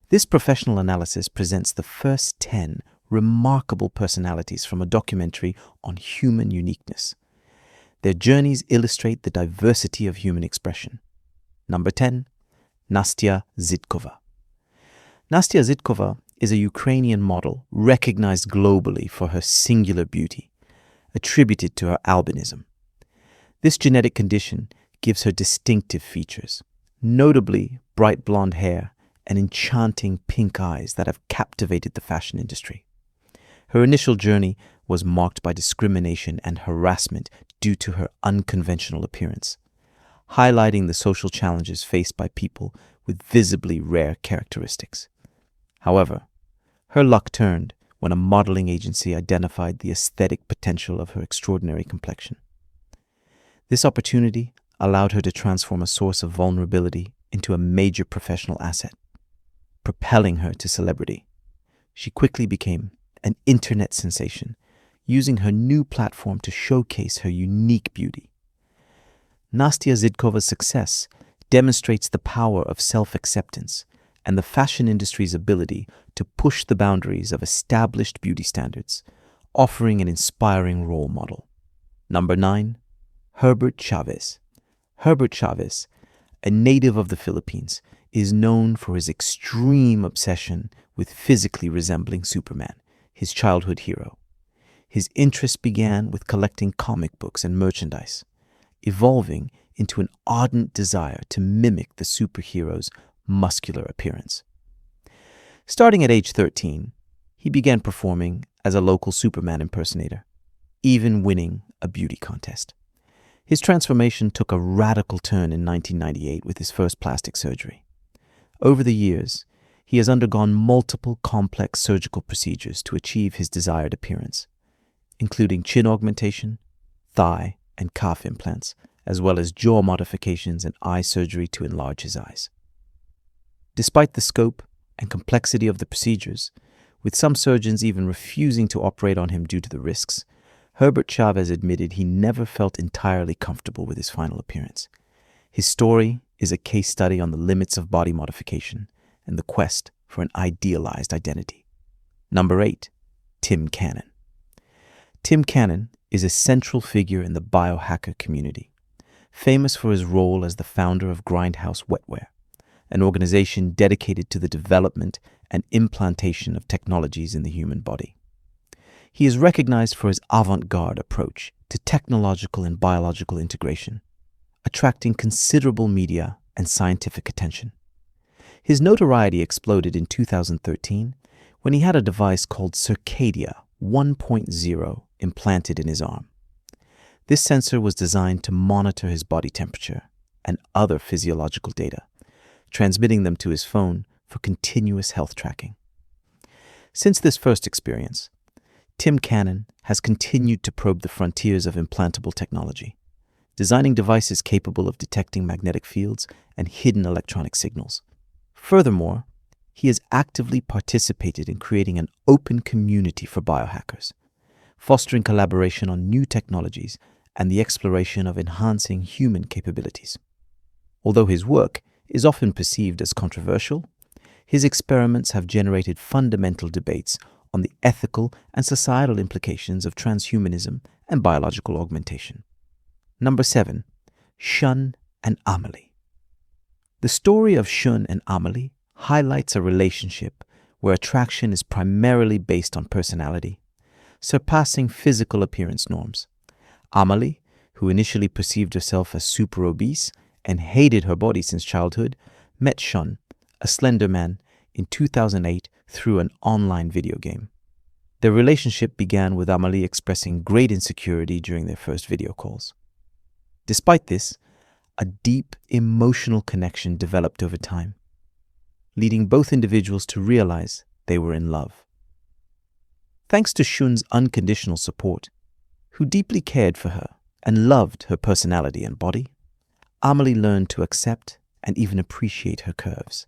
This professional analysis presents the first 10 remarkable personalities from a documentary on human uniqueness. Their journeys illustrate the diversity of human expression. Number 10, Nastya Zhidkova. Nastya Zhidkova is a Ukrainian model recognized globally for her singular beauty, attributed to her albinism. This genetic condition gives her distinctive features, notably bright blonde hair and enchanting pink eyes that have captivated the fashion industry. Her initial journey was marked by discrimination and harassment due to her unconventional appearance, highlighting the social challenges faced by people with visibly rare characteristics. However, her luck turned when a modeling agency identified the aesthetic potential of her extraordinary complexion. This opportunity allowed her to transform a source of vulnerability into a major professional asset, propelling her to celebrity. She quickly became an internet sensation, using her new platform to showcase her unique beauty. Nastya Zhidkova's success demonstrates the power of self-acceptance and the fashion industry's ability to push the boundaries of established beauty standards, offering an inspiring role model. Number 9, Herbert Chavez. Herbert Chavez, a native of the Philippines, is known for his extreme obsession with physically resembling Superman, his childhood hero. His interest began with collecting comic books and merchandise, evolving into an ardent desire to mimic the superhero's muscular appearance. Starting at age 13, he began performing as a local Superman impersonator, even winning a beauty contest. His transformation took a radical turn in 1998 with his first plastic surgery. Over the years, he has undergone multiple complex surgical procedures to achieve his desired appearance, including chin augmentation, thigh and calf implants, as well as jaw modifications and eye surgery to enlarge his eyes. Despite the scope and complexity of the procedures, with some surgeons even refusing to operate on him due to the risks, Herbert Chavez admitted he never felt entirely comfortable with his final appearance. His story is a case study on the limits of body modification and the quest for an idealized identity. Number 8, Tim Cannon. Tim Cannon is a central figure in the biohacker community, famous for his role as the founder of Grindhouse Wetware, an organization dedicated to the development and implantation of technologies in the human body. He is recognized for his avant-garde approach to technological and biological integration, attracting considerable media and scientific attention. His notoriety exploded in 2013 when he had a device called Circadia 1.0 implanted in his arm. This sensor was designed to monitor his body temperature and other physiological data, transmitting them to his phone for continuous health tracking. Since this first experience, Tim Cannon has continued to probe the frontiers of implantable technology, designing devices capable of detecting magnetic fields and hidden electronic signals. Furthermore, he has actively participated in creating an open community for biohackers, fostering collaboration on new technologies and the exploration of enhancing human capabilities. Although his work is often perceived as controversial, his experiments have generated fundamental debates on the ethical and societal implications of transhumanism and biological augmentation. Number 7, Shun and Amelie. The story of Shun and Amelie highlights a relationship where attraction is primarily based on personality, surpassing physical appearance norms. Amelie, who initially perceived herself as super obese and hated her body since childhood, met Shun, a slender man, in 2008 through an online video game. Their relationship began with Amelie expressing great insecurity during their first video calls. Despite this, a deep emotional connection developed over time, leading both individuals to realize they were in love. Thanks to Shun's unconditional support, who deeply cared for her and loved her personality and body, Amelie learned to accept and even appreciate her curves,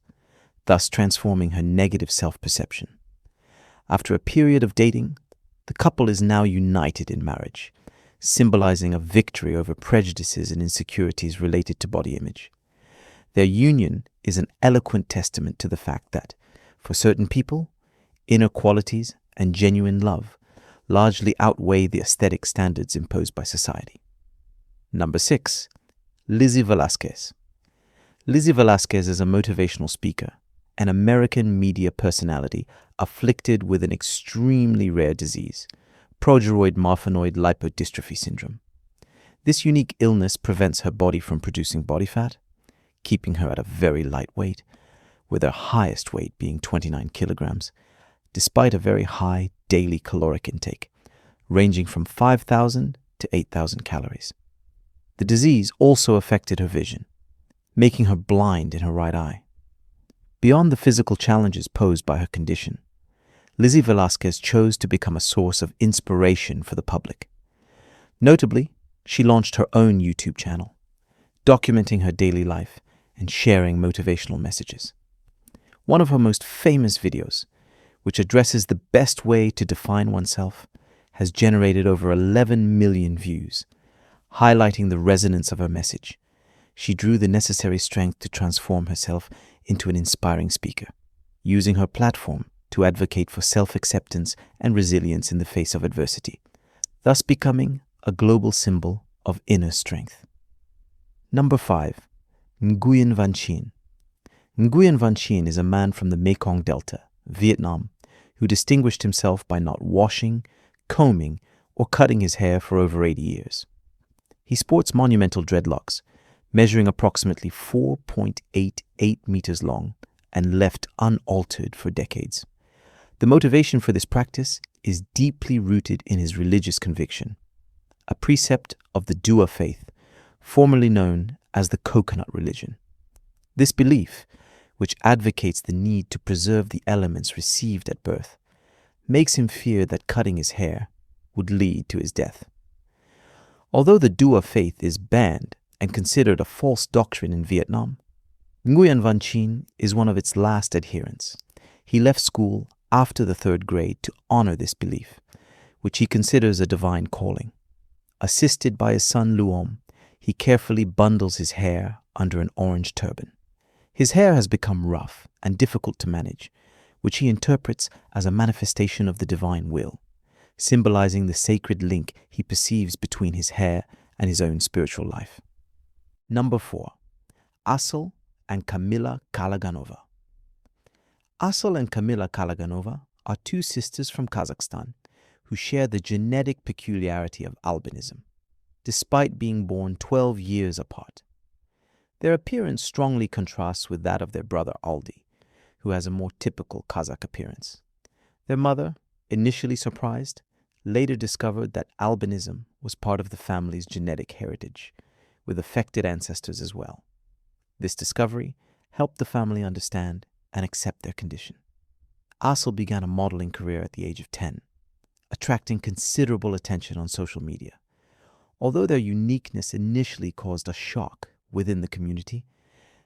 thus transforming her negative self-perception. After a period of dating, the couple is now united in marriage, symbolizing a victory over prejudices and insecurities related to body image. Their union is an eloquent testament to the fact that, For certain people, inner qualities and genuine love largely outweigh the aesthetic standards imposed by society. Number 6. Lizzie Velasquez. Lizzie Velasquez is a motivational speaker, an American media personality afflicted with an extremely rare disease, progeroid marfanoid lipodystrophy syndrome. This unique illness prevents her body from producing body fat, keeping her at a very light weight, with her highest weight being 29 kilograms, despite a very high daily caloric intake, ranging from 5,000 to 8,000 calories. The disease also affected her vision, making her blind in her right eye. Beyond the physical challenges posed by her condition, Lizzie Velasquez chose to become a source of inspiration for the public. Notably, she launched her own YouTube channel, documenting her daily life and sharing motivational messages. One of her most famous videos, which addresses the best way to define oneself, has generated over 11 million views, highlighting the resonance of her message. She drew the necessary strength to transform herself into an inspiring speaker, using her platform to advocate for self-acceptance and resilience in the face of adversity, thus becoming a global symbol of inner strength. Number 5. Nguyen Van Chien. Nguyen Van Chien is a man from the Mekong Delta, Vietnam, who distinguished himself by not washing, combing, or cutting his hair for over 80 years. He sports monumental dreadlocks, measuring approximately 4.88 meters long and left unaltered for decades. The motivation for this practice is deeply rooted in his religious conviction, a precept of the Dua faith, formerly known as the coconut religion. This belief, which advocates the need to preserve the elements received at birth, makes him fear that cutting his hair would lead to his death. Although the Dua faith is banned and considered a false doctrine in Vietnam, Nguyen Van Chien is one of its last adherents. He left school after the 3rd grade to honor this belief, which he considers a divine calling. Assisted by his son Luom, he carefully bundles his hair under an orange turban. His hair has become rough and difficult to manage, which he interprets as a manifestation of the divine will, symbolizing the sacred link he perceives between his hair and his own spiritual life. Number 4. Asal and Kamila Kalaganova. Asal and Kamila Kalaganova are two sisters from Kazakhstan who share the genetic peculiarity of albinism, despite being born 12 years apart. Their appearance strongly contrasts with that of their brother Aldi, who has a more typical Kazakh appearance. Their mother, initially surprised, later discovered that albinism was part of the family's genetic heritage, with affected ancestors as well. This discovery helped the family understand and accept their condition. Asal began a modeling career at the age of 10, attracting considerable attention on social media. Although their uniqueness initially caused a shock within the community,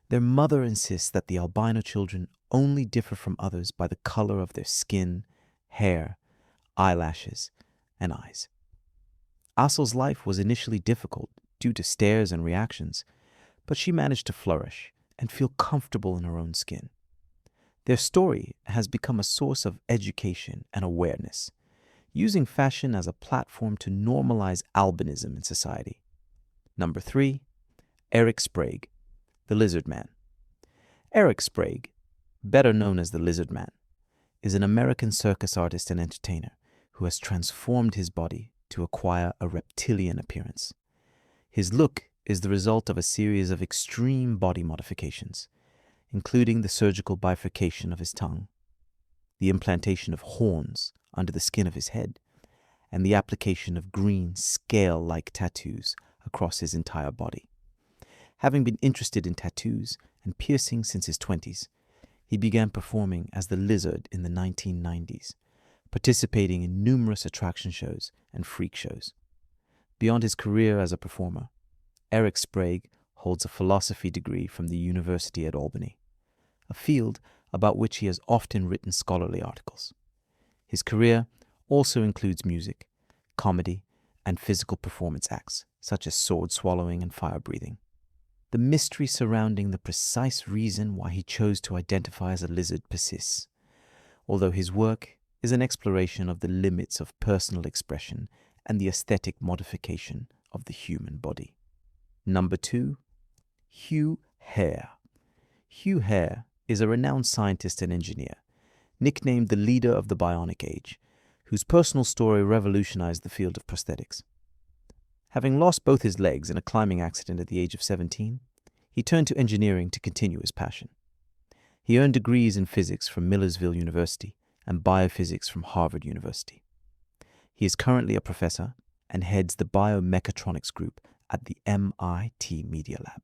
their mother insists that the albino children only differ from others by the color of their skin, hair, eyelashes, and eyes. Asal's life was initially difficult due to stares and reactions, but she managed to flourish and feel comfortable in her own skin. Their story has become a source of education and awareness, using fashion as a platform to normalize albinism in society. Number 3. Eric Sprague, the Lizard Man. Eric Sprague, better known as the Lizard Man, is an American circus artist and entertainer who has transformed his body to acquire a reptilian appearance. His look is the result of a series of extreme body modifications, including the surgical bifurcation of his tongue, the implantation of horns under the skin of his head, and the application of green scale-like tattoos across his entire body. Having been interested in tattoos and piercing since his 20s, he began performing as the Lizard in the 1990s, participating in numerous attraction shows and freak shows. Beyond his career as a performer, Eric Sprague holds a philosophy degree from the University at Albany, a field about which he has often written scholarly articles. His career also includes music, comedy, and physical performance acts, such as sword swallowing and fire breathing. The mystery surrounding the precise reason why he chose to identify as a lizard persists, although his work is an exploration of the limits of personal expression and the aesthetic modification of the human body. Number 2, Hugh Hare. Hugh Hare is a renowned scientist and engineer, nicknamed the leader of the Bionic Age, whose personal story revolutionized the field of prosthetics. Having lost both his legs in a climbing accident at the age of 17, he turned to engineering to continue his passion. He earned degrees in physics from Millersville University and biophysics from Harvard University. He is currently a professor and heads the biomechatronics group at the MIT Media Lab.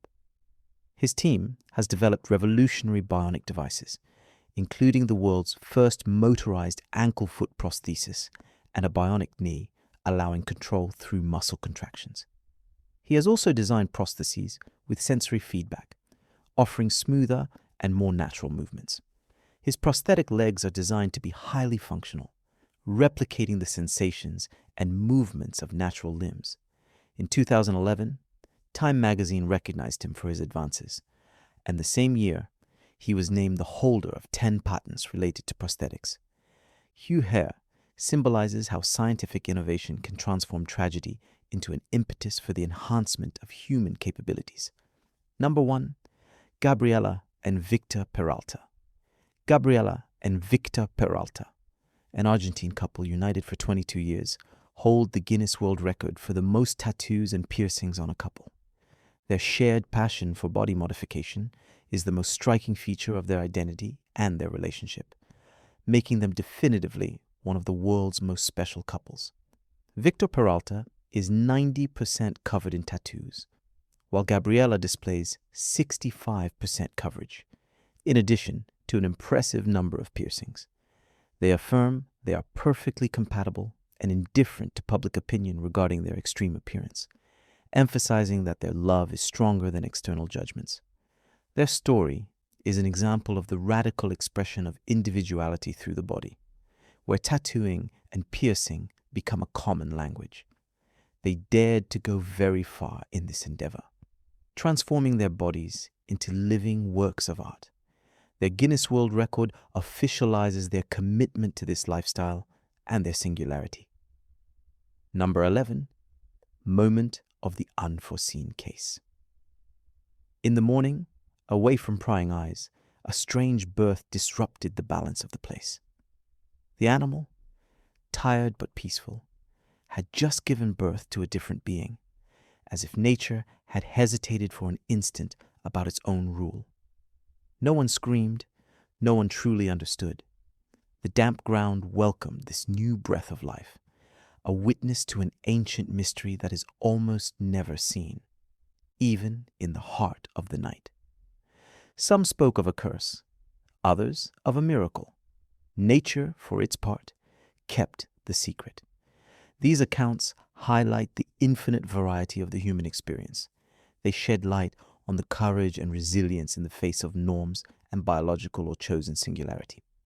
His team has developed revolutionary bionic devices, including the world's first motorized ankle-foot prosthesis and a bionic knee, allowing control through muscle contractions. He has also designed prostheses with sensory feedback, offering smoother and more natural movements. His prosthetic legs are designed to be highly functional, replicating the sensations and movements of natural limbs. In 2011, Time magazine recognized him for his advances, and the same year, he was named the holder of 10 patents related to prosthetics. Hugh Hare symbolizes how scientific innovation can transform tragedy into an impetus for the enhancement of human capabilities. Number 1, Gabriela and Victor Peralta. Gabriela and Victor Peralta, an Argentine couple united for 22 years, hold the Guinness World Record for the most tattoos and piercings on a couple. Their shared passion for body modification is the most striking feature of their identity and their relationship, making them definitively one of the world's most special couples. Victor Peralta is 90% covered in tattoos, while Gabriela displays 65% coverage, in addition to an impressive number of piercings. They affirm they are perfectly compatible and indifferent to public opinion regarding their extreme appearance, emphasizing that their love is stronger than external judgments. Their story is an example of the radical expression of individuality through the body, where tattooing and piercing become a common language. They dared to go very far in this endeavor, transforming their bodies into living works of art. Their Guinness World Record officializes their commitment to this lifestyle and their singularity. Number 11, Moment of the Unforeseen Case. In the morning, away from prying eyes, a strange birth disrupted the balance of the place. The animal, tired but peaceful, had just given birth to a different being, as if nature had hesitated for an instant about its own rule. No one screamed, no one truly understood. The damp ground welcomed this new breath of life, a witness to an ancient mystery that is almost never seen, even in the heart of the night. Some spoke of a curse, others of a miracle. Nature, for its part, kept the secret. These accounts highlight the infinite variety of the human experience. They shed light on the courage and resilience in the face of norms and biological or chosen singularity.